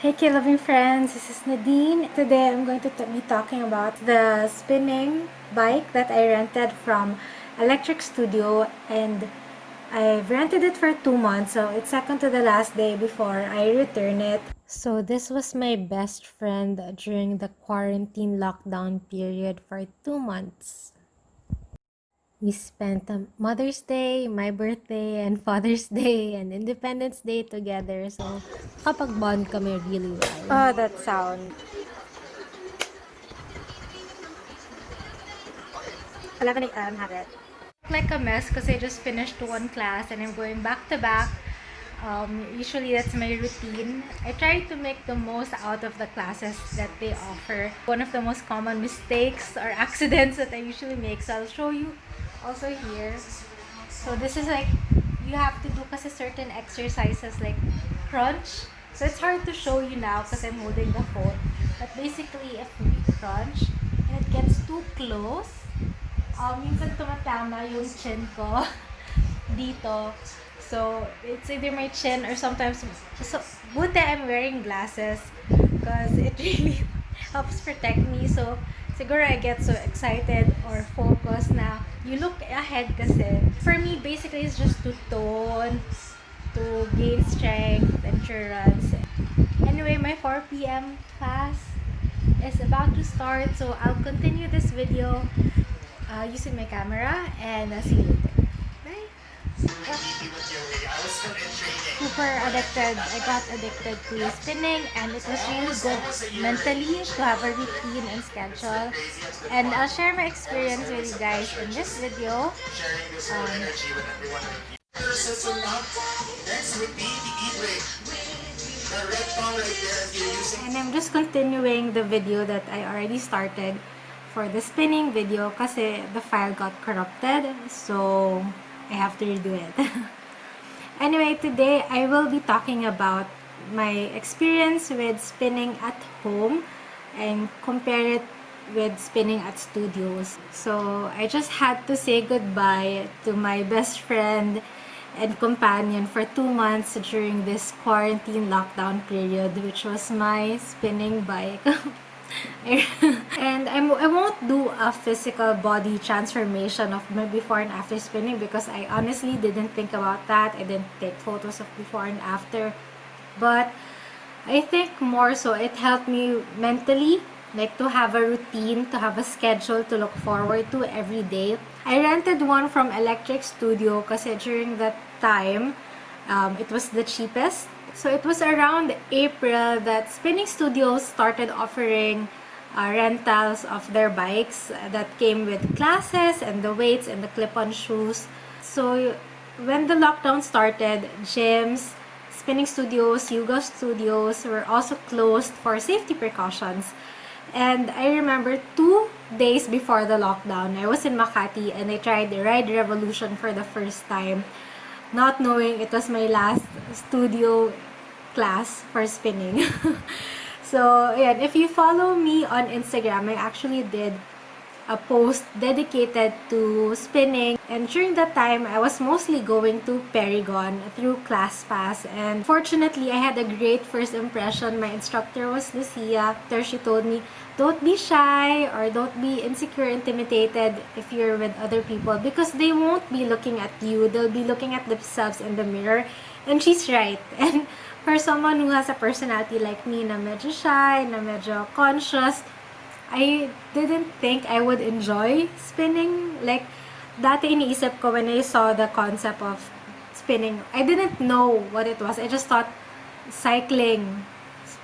Hey K-loving friends, this is Nadine. Today I'm going to be talking about the spinning bike that I rented from Electric Studio, and I've rented it for 2 months, so it's second to the last day before I return it. So this was my best friend during the quarantine lockdown period for 2 months. We spent Mother's Day, my birthday, and Father's Day, and Independence Day together. So, kapag-bond kami really well. Oh, that sound. 11 a.m. have it. Like a mess because I just finished one class and I'm going back to back. Usually that's my routine. I try to make the most out of the classes that they offer. One of the most common mistakes or accidents that I usually make, so I'll show you also here. So this is like, you have to do kasi certain exercises like crunch. So it's hard to show you now because I'm holding the phone. But basically, if we crunch and it gets too close, minsan tumatama yung chin ko dito. So, it's either my chin or sometimes, so, buti I'm wearing glasses because it really helps protect me. So, siguro I get so excited or focused na you look ahead kasi. For me, basically, it's just to tone, to gain strength, endurance. Anyway, my 4 p.m. class is about to start, so I'll continue this video using my camera, and I'll see you later. Bye! Super addicted. I got addicted to spinning, and it was really good mentally to have a routine and schedule. And I'll share my experience with you guys in this video. And I'm just continuing the video that I already started for the spinning video kasi the file got corrupted, so I have to redo it. Anyway, today I will be talking about my experience with spinning at home and compare it with spinning at studios. So I just had to say goodbye to my best friend and companion for 2 months during this quarantine lockdown period, which was my spinning bike. And I won't do a physical body transformation of my before and after spinning because I honestly didn't think about that. I didn't take photos of before and after. But I think more so it helped me mentally, like to have a routine, to have a schedule to look forward to every day. I rented one from Electric Studio kasi during that time, it was the cheapest. So it was around April that spinning studios started offering rentals of their bikes that came with classes and the weights and the clip-on shoes. So when the lockdown started, gyms, spinning studios, yoga studios were also closed for safety precautions. And I remember 2 days before the lockdown, I was in Makati and I tried the Ride Revolution for the first time, not knowing it was my last studio class for spinning. So, yeah, if you follow me on Instagram, I actually did a post dedicated to spinning, and during that time I was mostly going to Paragon through ClassPass, and fortunately I had a great first impression. My instructor was Lucia. After she told me, don't be shy or don't be insecure, intimidated if you're with other people because they won't be looking at you, they'll be looking at themselves in the mirror. And she's right. And for someone who has a personality like me na medyo shy, na medyo conscious, I didn't think I would enjoy spinning. Like, dati iniisip ko when I saw the concept of spinning, I didn't know what it was. I just thought cycling,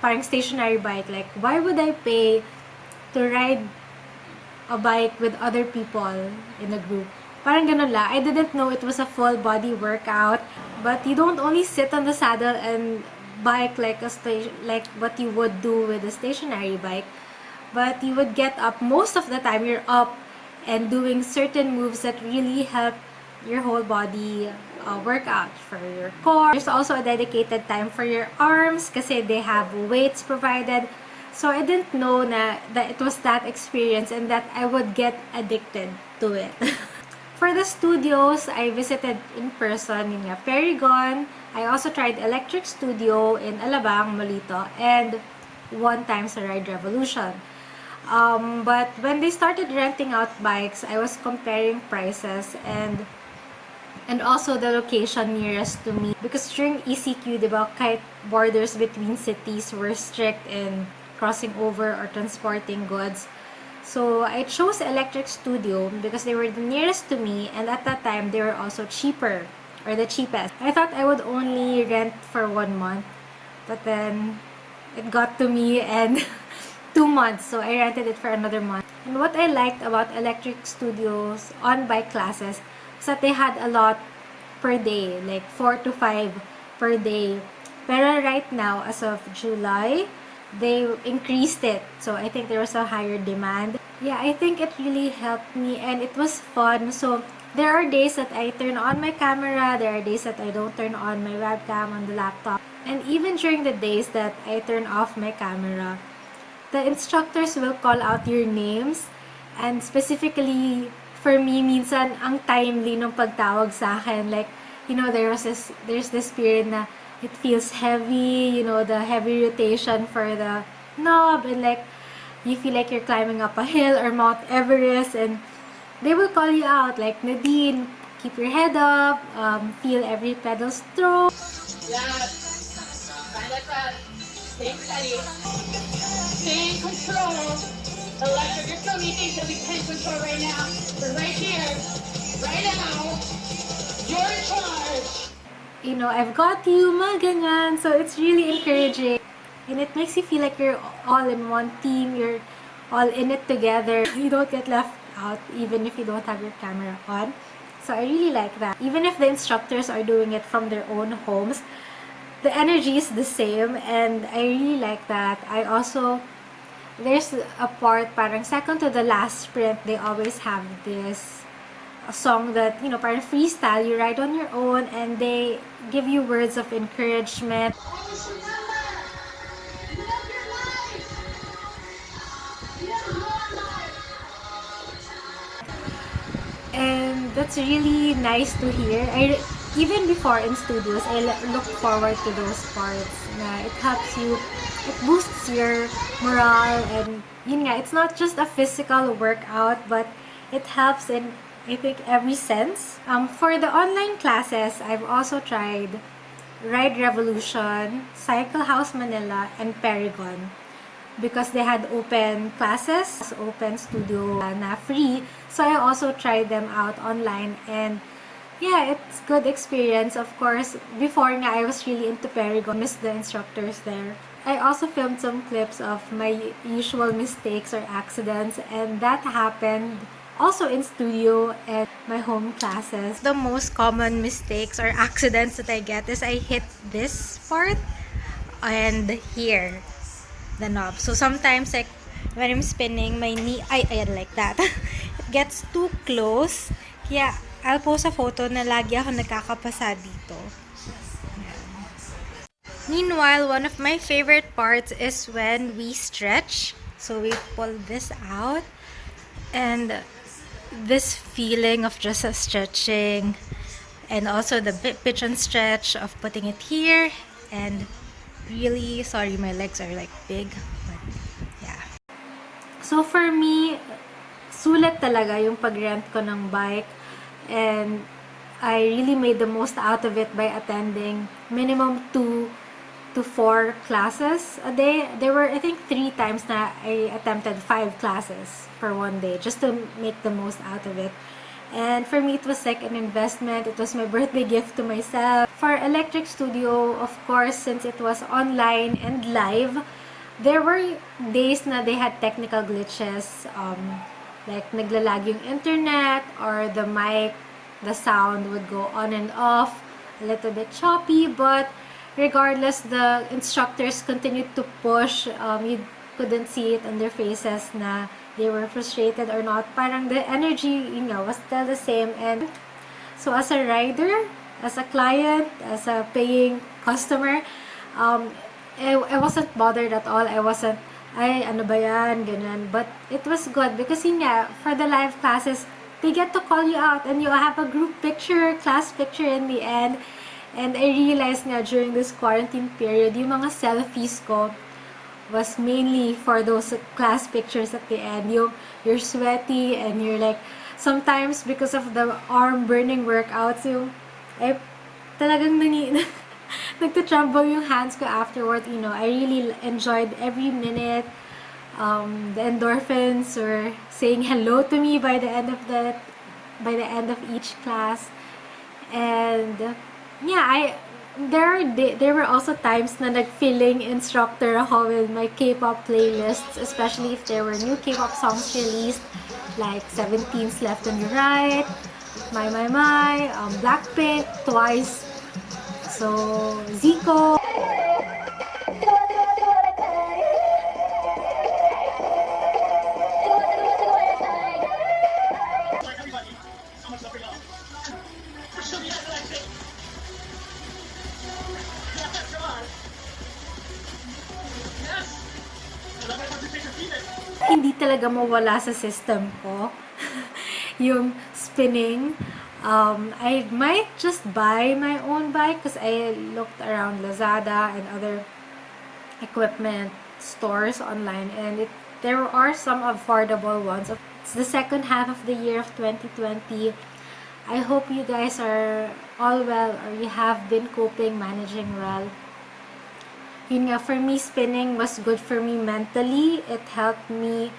parang stationary bike. Like, why would I pay to ride a bike with other people in a group? Parang ganun lang. I didn't know it was a full body workout. But you don't only sit on the saddle and bike like like what you would do with a stationary bike. But you would get up, most of the time you're up and doing certain moves that really help your whole body workout for your core. There's also a dedicated time for your arms kasi they have weights provided. So I didn't know that it was that experience and that I would get addicted to it. For the studios, I visited in person in Paragon, I also tried Electric Studio in Alabang, Molito, and one time sa Ride Revolution. But when they started renting out bikes, I was comparing prices and also the location nearest to me. Because during ECQ, diba, kahit borders between cities were strict in crossing over or transporting goods. So I chose Electric Studio because they were the nearest to me, and at that time they were also cheaper, or the cheapest. I thought I would only rent for 1 month, but then it got to me and 2 months, so I rented it for another month. And what I liked about Electric Studios on-bike classes is that they had a lot per day, like 4 to 5 per day. Pero right now, as of July, they increased it. So I think there was a higher demand. Yeah, I think it really helped me and it was fun. So there are days that I turn on my camera, there are days that I don't turn on my webcam on the laptop. And even during the days that I turn off my camera, the instructors will call out your names, and specifically for me, minsan ang timely nung pagtawag sa akin, like, there's this period na it feels heavy, the heavy rotation for the knob, and like you feel like you're climbing up a hill or Mount Everest, and they will call you out like, Nadine, keep your head up, feel every pedal stroke. Stay steady. Stay in control. Electric, you're so many things that we can't control right now. But right here, right now, you're in charge. I've got you, mga ganyan. So it's really encouraging. And it makes you feel like you're all in one team. You're all in it together. You don't get left out even if you don't have your camera on. So I really like that. Even if the instructors are doing it from their own homes, the energy is the same, and I really like that. There's a part, parang second to the last sprint, they always have this a song that, parang freestyle, you ride on your own, and they give you words of encouragement. And that's really nice to hear. Even before in studios, I look forward to those parts. It helps you, it boosts your morale, and yun nga, it's not just a physical workout, but it helps in, I think, every sense. For the online classes, I've also tried Ride Revolution, Cycle House Manila, and Paragon, because they had open classes, open studio na free. So I also tried them out online, and yeah, it's good experience. Of course, before nga, I was really into Paragon, missed the instructors there. I also filmed some clips of my usual mistakes or accidents, and that happened also in studio and my home classes. The most common mistakes or accidents that I get is I hit this part and here, the knob. So sometimes, like, when I'm spinning, my knee, I like that. It gets too close. Kaya, I'll post a photo na lagi ako nagkakapasa dito. Ayan. Meanwhile, one of my favorite parts is when we stretch. So we pull this out, and this feeling of just stretching, and also the pitch and stretch of putting it here, and really, sorry, my legs are like big, but yeah. So for me, sulit talaga yung pag-rent ko ng bike, and I really made the most out of it by attending minimum 2 to 4 classes a day. There were, I think, 3 times na I attempted 5 classes for one day just to make the most out of it. And for me, it was like an investment. It was my birthday gift to myself. For Electric Studio, of course, since it was online and live, there were days na they had technical glitches. Like naglalag yung internet, or the mic, the sound would go on and off, a little bit choppy, but regardless, the instructors continued to push. You couldn't see it on their faces na they were frustrated or not. Parang the energy, was still the same. And so as a rider, as a client, as a paying customer, I wasn't bothered at all. I wasn't, ay, ano ba yan, ganyan. But it was good because for the live classes, they get to call you out and you have a group picture, class picture in the end. And I realized nga during this quarantine period, yung mga selfies ko was mainly for those class pictures at the end. You're sweaty and you're like, sometimes because of the arm burning workouts, ay, talagang nagtatremble yung hands ko afterward. I really enjoyed every minute. The endorphins were saying hello to me by the end of each class. And yeah, there were also times na nag-feeling instructor ako with my K-pop playlists, especially if there were new K-pop songs released, like 17's Left on Your Right, My, Blackpink, Twice, so Zico. Hindi talaga mawala sa system ko yung spinning. I might just buy my own bike because I looked around Lazada and other equipment stores online, and there are some affordable ones. It's the second half of the year of 2020. I hope you guys are all well, or you have been coping, managing well. Yun nga, for me, spinning was good for me mentally. It helped me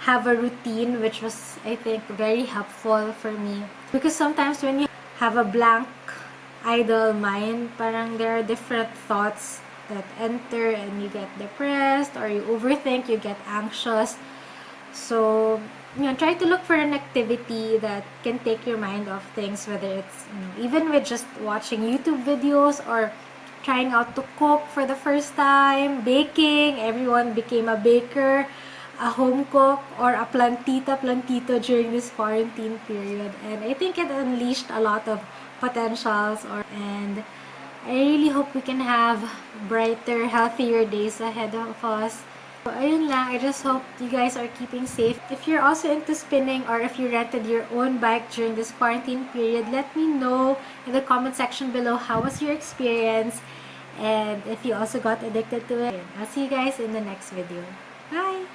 have a routine, which was, I think, very helpful for me. Because sometimes when you have a blank, idle mind, parang there are different thoughts that enter and you get depressed or you overthink, you get anxious. So, try to look for an activity that can take your mind off things, whether it's even with just watching YouTube videos or trying out to cook for the first time, baking. Everyone became a baker, a home cook, or a plantito during this quarantine period. And I think it unleashed a lot of potentials. And I really hope we can have brighter, healthier days ahead of us. So, ayun lang. I just hope you guys are keeping safe. If you're also into spinning or if you rented your own bike during this quarantine period, let me know in the comment section below how was your experience and if you also got addicted to it. I'll see you guys in the next video. Bye!